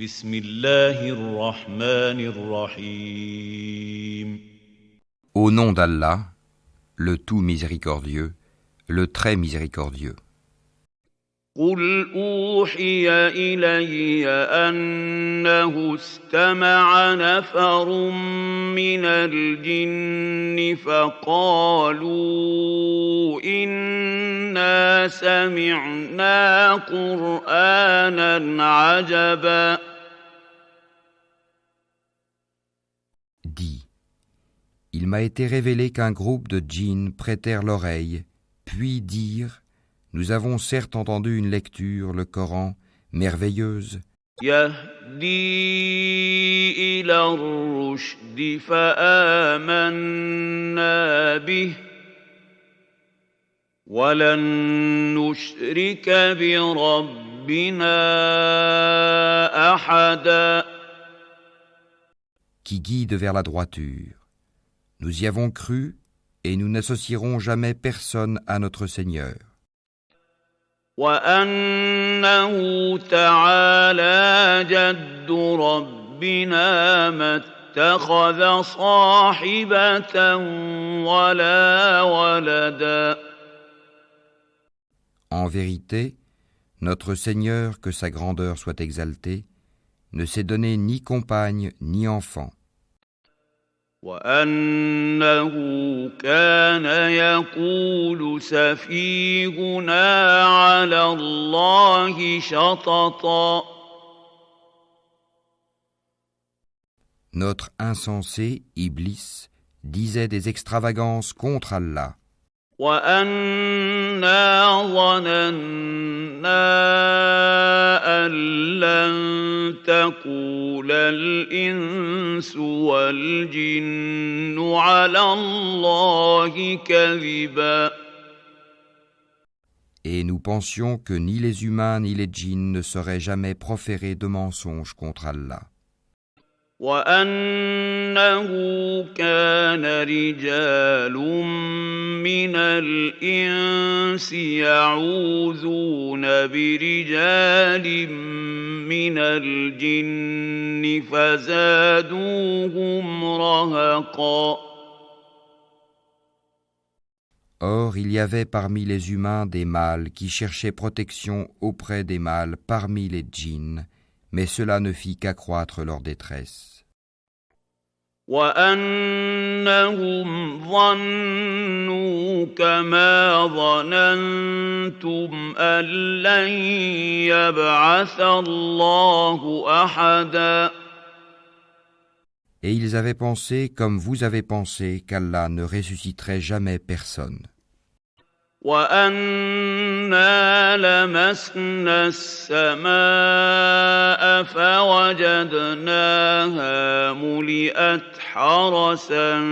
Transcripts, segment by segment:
بسم الله الرحمن الرحيم. Au nom d'Allah, le tout miséricordieux, le très miséricordieux. قل أوحي إلي أنه استمع نفر من الجن فقالوا إنا سمعنا قرآنا عجبا. Dis, il m'a été révélé qu'un groupe de djinns prêtèrent l'oreille, puis dirent: Nous avons certes entendu une lecture, le Coran, merveilleuse, يهدي إلى الرشد فآمنا به ولن نشرك بربنا أحدا. qui guide vers la droiture. Nous y avons cru et nous n'associerons jamais personne à notre Seigneur. وأنه تعالى جد ربنا ما اتخذ صاحبة ولا ولدا. En vérité, notre Seigneur, que sa grandeur soit exaltée, ne s'est donné ni compagne ni enfant. وأنه كان يقول سفيهنا على الله شططا. Notre insensé, Iblis, disait des extravagances contre Allah. وأنا ظننا أن لن تقول الإنس والجن على الله كذبا. Et nous pensions que ni les humains ni les djinns ne sauraient jamais proférer de mensonges contre Allah. وأنه كان رجال من الإنس يعوذون برجال من الجن فزادوهم رهقا. Or, il y avait parmi les humains des mâles qui cherchaient protection auprès des mâles parmi les djinns, mais cela ne fit qu'accroître leur détresse. وأنهم ظنوا كما ظننتم أن لن يبعث الله أحدا. Et ils avaient pensé, comme vous avez pensé, qu'Allah ne ressusciterait jamais personne. وأنا لمسنا السماء فوجدناها ملئت حرسا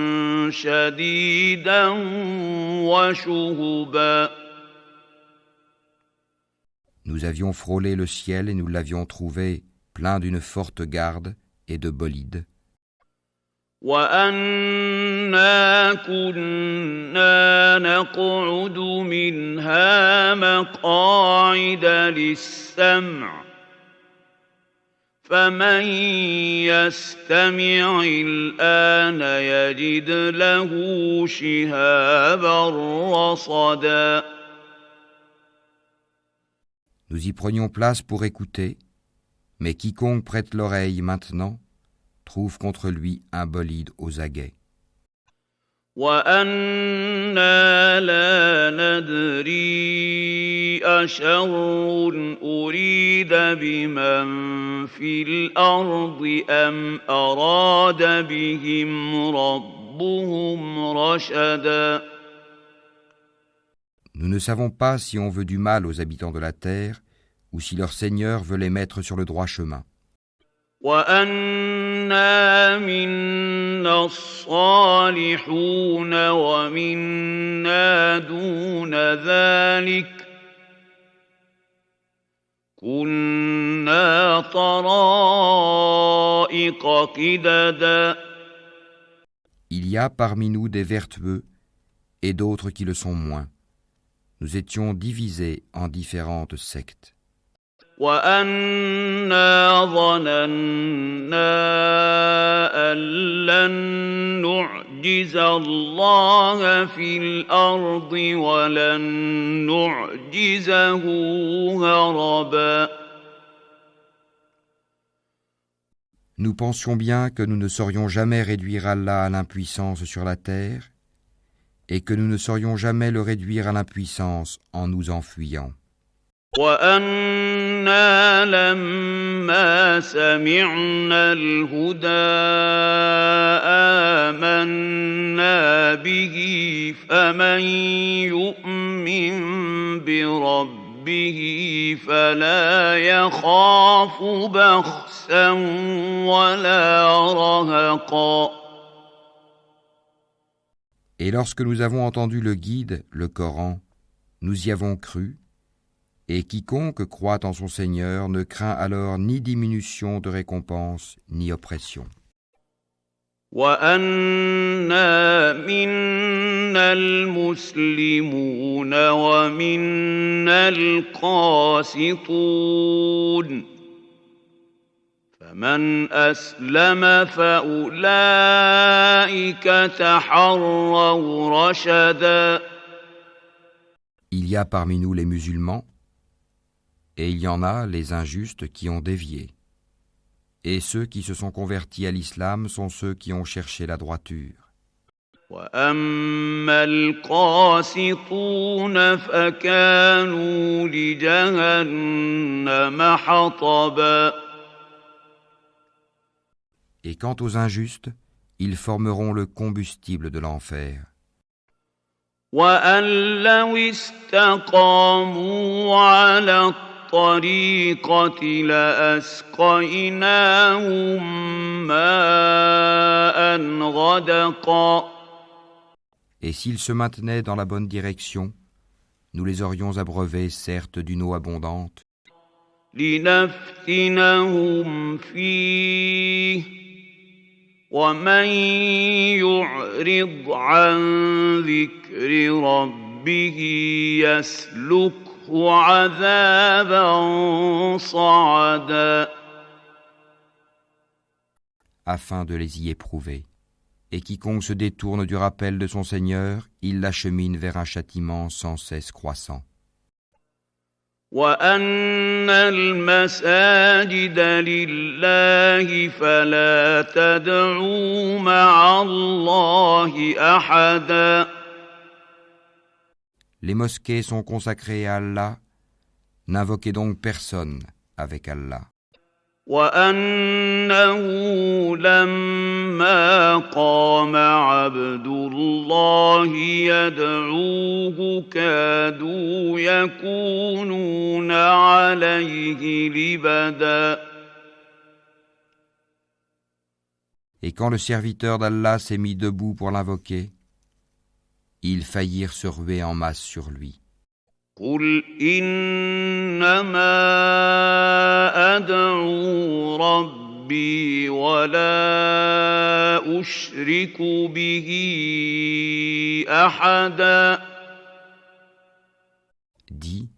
شديدا وشهبا. Nous avions frôlé le ciel et nous l'avions trouvé plein d'une forte garde et de bolides. وأنا كنا نقعد منها مقاعد للسمع فمن يستمع الآن يجد له شهابا رصدا. Nous y prenions place pour écouter, mais quiconque prête l'oreille maintenant trouve contre lui un bolide aux aguets. وأنا لا ندري أشر أريد بمن في الأرض أم أراد بهم ربهم رشدا. Nous ne savons pas si on veut du mal aux habitants de la terre ou si leur Seigneur veut les mettre sur le droit chemin. وأنا منا الصالحون ومنا دون ذلك كنا طرائق قددا. Il y a parmi nous des vertueux et d'autres qui le sont moins. Nous étions divisés en différentes sectes. وأنا ظننا أن لن نعجز الله في الأرض ولن نعجزه هربا. Nous pensions bien que nous ne saurions jamais réduire Allah à l'impuissance sur la terre et que nous ne saurions jamais le réduire à l'impuissance en nous enfuyant. وأنا لما سمعنا الهدى آمنا به فمن يؤمن بربه فلا يخاف بخسا ولا رهقا. Et lorsque nous avons entendu le guide, le Coran, nous y avons cru, et quiconque croit en son Seigneur ne craint alors ni diminution de récompense, ni oppression. وَأَنَّا مِنَّا الْمُسْلِمُونَ وَمِنَّا الْقَاسِطُونَ فَمَنْ أَسْلَمَ فَأُولَئِكَ تَحَرَّوْا رَشَدًا. Il y a parmi nous les musulmans, et il y en a les injustes qui ont dévié. Et ceux qui se sont convertis à l'islam sont ceux qui ont cherché la droiture. وَأَمَّا الْقَاسِطُونَ فَكَانُوا لِجَهَنَّمَ حَطَبًا. Et quant aux injustes, ils formeront le combustible de l'enfer. وَأَن لَّوْ اسْتَقَامُوا عَلَى الطَّرِيقَةِ لَأَسْقَيْنَاهُم مَّاءً غَدَقًا. Et s'ils se maintenaient dans la bonne direction, nous les aurions abreuvés certes d'une eau abondante, لِنَفْتِنَهُمْ فِيهِ وَمَن يُعْرِضْ عَن ذِكْرِ رَبِّهِ يَسْلُكْهُ عَذَابًا صَعَدًا. afin de les y éprouver. Et quiconque se détourne du rappel de son Seigneur, il l'achemine vers un châtiment sans cesse croissant. وَأَنَّ الْمَسَاجِدَ لِلَّهِ فَلَا تَدْعُوا مَعَ اللَّهِ أَحَدًا. Les mosquées sont consacrées à Allah, n'invoquez donc personne avec Allah. وَأَنَّهُ لَمَّا قَامَ عَبْدُ اللَّهِ يَدْعُوهُ كَادُوا يَكُونُونَ عَلَيْهِ لِبَدًا. Et quand le serviteur d'Allah s'est mis debout pour l'invoquer, ils faillirent se ruer en masse sur lui. قُلْ إِنَّمَا أَدْعُو رَبِّي وَلَا أُشْرِكُ بِهِ أَحَدًا. Dis,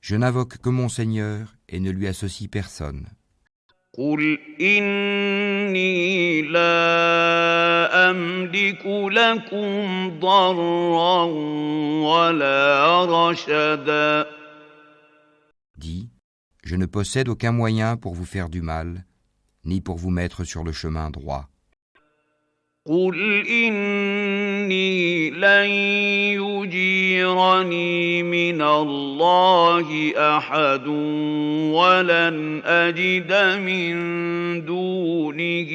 je n'invoque que mon Seigneur et ne lui associe personne. قُلْ إِنِّي لَا أَمْلِكُ لَكُمْ ضَرًّا وَلَا رَشَدًا. Dis, je ne possède aucun moyen pour vous faire du mal, ni pour vous mettre sur le chemin droit. قُلْ إِنِّي لَن يُجِيرَنِي مِنَ اللَّهِ أَحَدٌ وَلَنْ أَجِدَ مِن دُونِهِ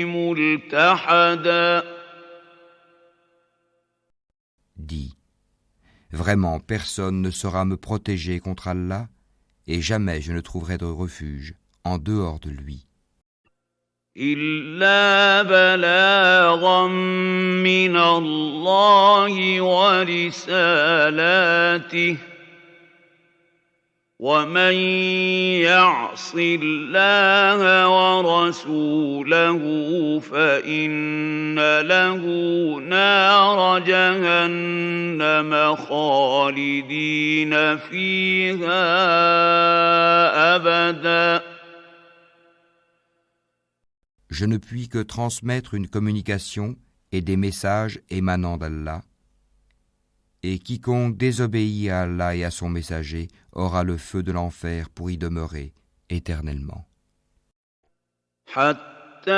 مُلْتَحَدًا. Dis, vraiment personne ne saura me protéger contre Allah, et jamais je ne trouverai de refuge en dehors de lui. إِلَّا بَلَاغًا مِّنَ اللَّهِ وَرِسَالَاتِهِ ومن يعص الله ورسوله فإن له نار جهنم خالدين فيها أبدا. Je ne puis que transmettre une communication et des messages émanant d'Allah, et quiconque désobéit à Allah et à son messager aura le feu de l'enfer pour y demeurer éternellement. حتى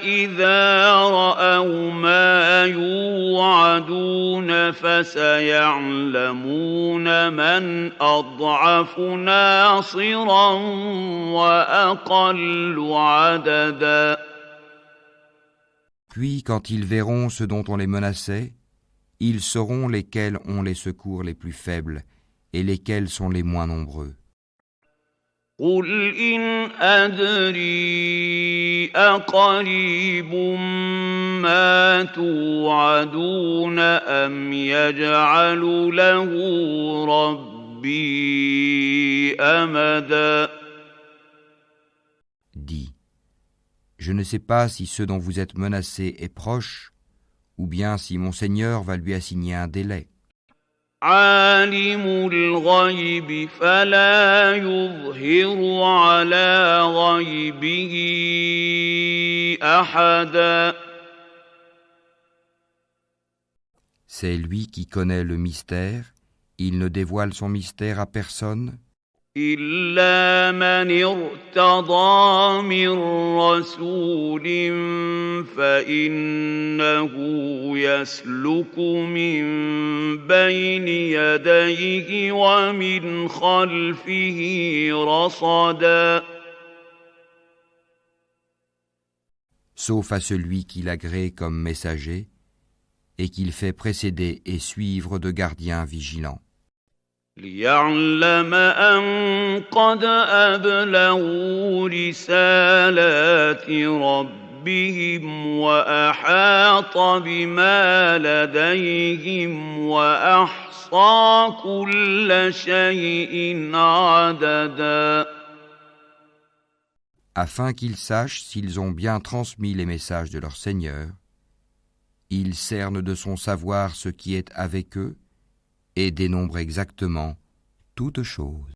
إذا رأوا ما يوعدون فسيعلمون من أضعف ناصرا وأقل عددا. Puis quand ils verront ce dont on les menaçait, ils sauront lesquels ont les secours les plus faibles et lesquels sont les moins nombreux. قل إن أدري أقريب ما توعدون أم يجعل له ربي أمدا. Dis, je ne sais pas si ce dont vous êtes menacés est proche, ou bien si mon Seigneur va lui assigner un délai. عالم الغيب فلا يظهر على غيبه أحدا. C'est lui qui connaît le mystère, il ne dévoile son mystère à personne, إلا من ارتضى من رسول فإنه يسلك من بين يديه ومن خلفه رصدا. sauf à celui qu'il agrée comme messager, et qu'il fait précéder et suivre de gardiens vigilants. ليعلم أن قد أبلغوا رسالات ربهم وأحاط بما لديهم وأحصى كل شيء عددا. Afin qu'ils sachent s'ils ont bien transmis les messages de leur Seigneur, il cerne de son savoir ce qui est avec eux, et dénombre exactement toute chose.